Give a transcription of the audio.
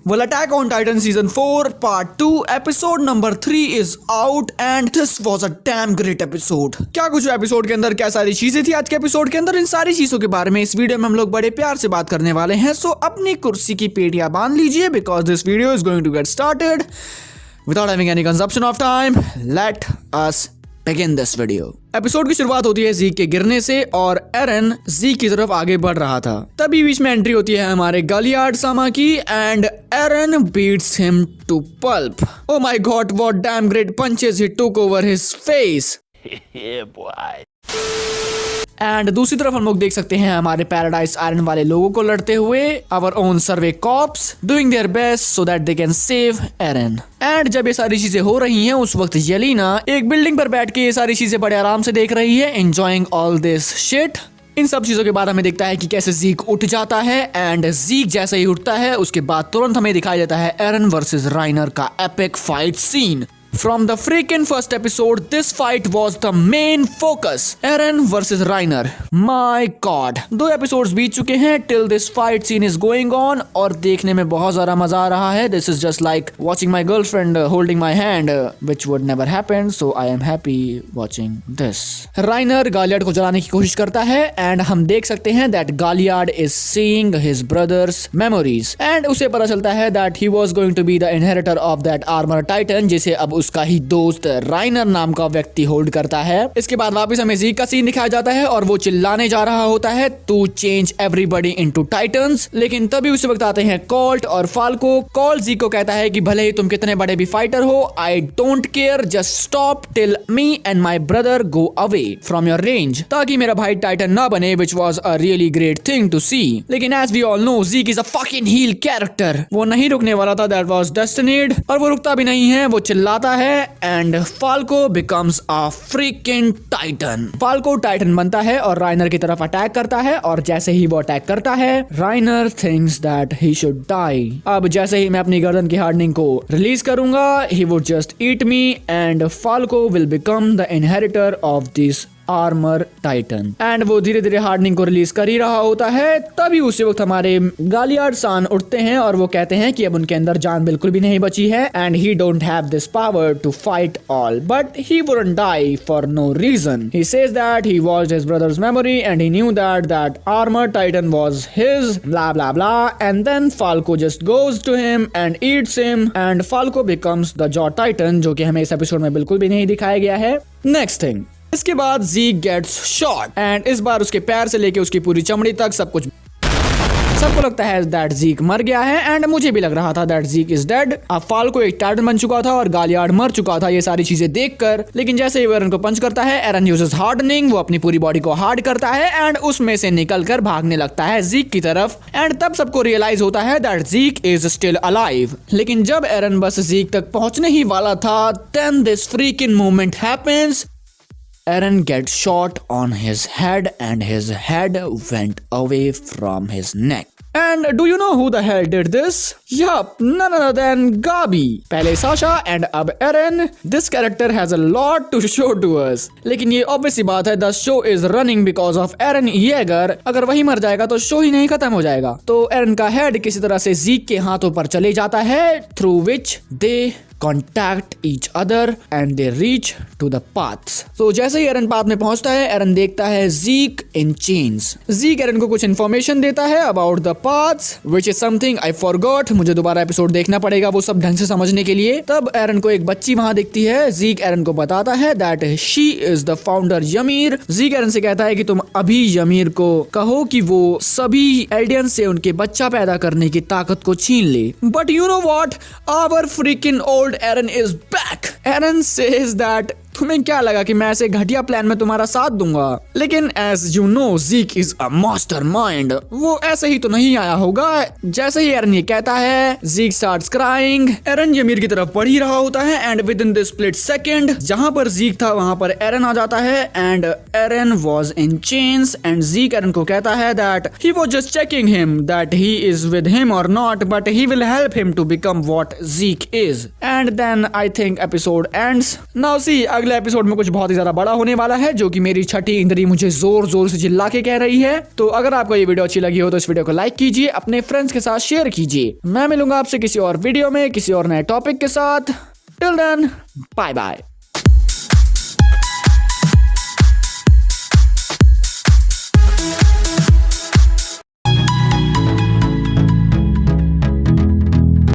Well, Attack on Titan Season 4 Part 2 Episode number 3 is out and this was a damn great episode. क्या कुछ episode के अंदर क्या सारी चीजें थी आज के एपिसोड के अंदर, इन सारी चीजों के बारे में इस वीडियो में हम लोग बड़े प्यार से बात करने वाले हैं. सो अपनी कुर्सी की पेटियां बांध लीजिए because this video is going to get started without having any consumption of time. Let us begin this video. Episode की शुरुआत होती है ज़ीक के गिरने से और एरन ज़ीक की तरफ आगे बढ़ रहा था. तभी बीच में एंट्री होती है हमारे गालियार्ड सामा की and Eren beats him to pulp. Oh my god, what damn great punches he took over his face. Yeah, boy. And दूसरी तरफ हम लोग देख सकते हैं हमारे पैराडाइज आयरन वाले लोगों को लड़ते हुए. Our own Survey Corps doing their best so that they can save Eren. And जब ये सारी चीजें हो रही हैं उस वक्त येलेना एक बिल्डिंग पर बैठ के ये सारी चीजें बड़े आराम से देख रही है, एंजॉयिंग ऑल दिस शिट. इन सब चीजों के बाद हमें दिखता है कि कैसे ज़ीक उठ जाता है एंड ज़ीक जैसे ही उठता है उसके बाद तुरंत हमें दिखाई देता है एरन वर्सेस राइनर का epic fight scene. From the freaking first episode, this fight was the main focus. Eren versus Reiner. My God. 2 episodes बीत चुके हैं till this fight scene is going on और देखने में बहुत ज़्यादा मजा आ रहा है. This is just like watching my girlfriend holding my hand, which would never happen. So I am happy watching this. Reiner गालियार्ड को जलाने की कोशिश करता है and हम देख सकते हैं that गालियार्ड is seeing his brother's memories and उसे पता चलता है that he was going to be the inheritor of that armor titan जिसे अब उसका ही दोस्त राइनर नाम का व्यक्ति होल्ड करता है. इसके बाद वापस हमें ज़ीक का सीन दिखाया जाता है और वो चिल्लाने जा रहा होता है to change everybody into titans. लेकिन तभी उसी वक्त आते हैं कॉल्ट और फाल्को. कॉल्ट ज़ीक को कहता है कि भले ही तुम कितने बड़े भी फाइटर हो, I don't care, just stop till me and my brother go away from your range, ताकि मेरा भाई टाइटन ना बने, which was a really great thing to see. लेकिन as we all know Zeke is a fucking heel character. वो नहीं रुकने वाला था, दैट वॉज डेस्टिनीड, और वो रुकता भी नहीं है. वो चिल्लाता है and Falco becomes a freaking titan. Falco titan बनता है और राइनर की तरफ अटैक करता है और जैसे ही वो अटैक करता है Reiner thinks that he should die. अब जैसे ही मैं अपनी गर्दन की हार्डनिंग को रिलीज करूंगा he would just eat me and Falco will become the inheritor of this armour titan. And वो धीरे धीरे हार्डनिंग को रिलीज कर ही रहा होता है. तभी उसी वक्त हमारे गालियार्ड सान उठते हैं और वो कहते हैं कि अब उनके अंदर जान बिल्कुल भी नहीं बची है and he don't have this power to fight all, but he wouldn't die for no reason. He says that he watched his brothers memory and he knew that that armour titan was his, blah blah blah. And then Falco just goes to him and eats him and Falco becomes the jaw titan, जो कि हमें इस episode में बिल्कुल भी नहीं दिखाया गया है. नेक्स्ट थिंग, इसके बाद ज़ीक गेट्स शॉट एंड इस बार उसके पैर से लेके उसकी पूरी चमड़ी तक सब कुछ, सबको लगता है दैट ज़ीक मर गया है एंड मुझे भी लग रहा था दैट ज़ीक इज डेड. अब फाल्को एक टाइटन बन चुका था और गालियार्ड मर चुका था, ये सारी चीजें देखकर. लेकिन जैसे ही वो एरन को पंच करता है, एरन यूजेस हार्डनिंग, वो अपनी पूरी बॉडी को हार्ड करता है एंड उसमें से निकलकर भागने लगता है ज़ीक की तरफ. एंड तब सबको रियलाइज होता है दैट ज़ीक इज स्टिल अलाइव. लेकिन जब एरन बस ज़ीक तक पहुंचने ही वाला था, then this freaking moment happens. Eren gets shot on his head and his head went away from his neck. And do you know who the hell did this? Yup, none other than Gabi. पहले Sasha and अब Eren. This character has a lot to show to us. लेकिन ये obvious सी बात है, the show is running because of Eren Yeager. अगर वही मर जाएगा तो शो ही नहीं खत्म हो जाएगा. तो Eren का हेड किसी तरह से ज़ीक के हाथों पर चले जाता है, through which they contact each other and they reach to the paths. तो जैसे ही एरन पाथ में पहुंचता है, एरन देखता है ज़ीक in chains. ज़ीक एरन को कुछ इन्फॉर्मेशन देता है about the paths, which is something I forgot. मुझे दोबारा एपिसोड देखना पड़ेगा वो सब ढंग से समझने के लिए. तब एरन को एक बच्ची वहां दिखती है. ज़ीक एरन को बताता है that she is the founder ymir. ज़ीक एरन से कहता है कि तुम अभी ymir को कहो कि वो सभी एल्डियन से उनके बच्चा पैदा करने की ताकत को छीन ले. But you know what? Our freaking old Eren is back. Eren says that तुम्हें क्या लगा कि मैं ऐसे घटिया प्लान में तुम्हारा साथ दूंगा? लेकिन as you know Zeke is a mastermind. वो ऐसे ही तो नहीं आया होगा. जैसे ही एरन ये कहता है, ज़ीक स्टार्ट्स क्राइंग. एरन ymir की तरफ बढ़ ही रहा होता है and with in this split second जहां पर ज़ीक था वहां पर एरन आ जाता है and Eren was in chains and Zeke Eren को कहता है that he was just checking him that he is with him और not, but he will help him to become what Zeke is. And then I think episode ends. Now see अगले episode में कुछ बहुत ही ज्यादा बड़ा होने वाला है, जो कि मेरी छठी इंद्री मुझे जोर जोर से चिल्ला के कह रही है। तो अगर आपको ये वीडियो अच्छी लगी हो तो इस वीडियो को लाइक कीजिए, अपने फ्रेंड्स के साथ शेयर कीजिए। मैं मिलूंगा आपसे किसी और वीडियो में किसी और नए टॉपिक के साथ। Till then, bye bye.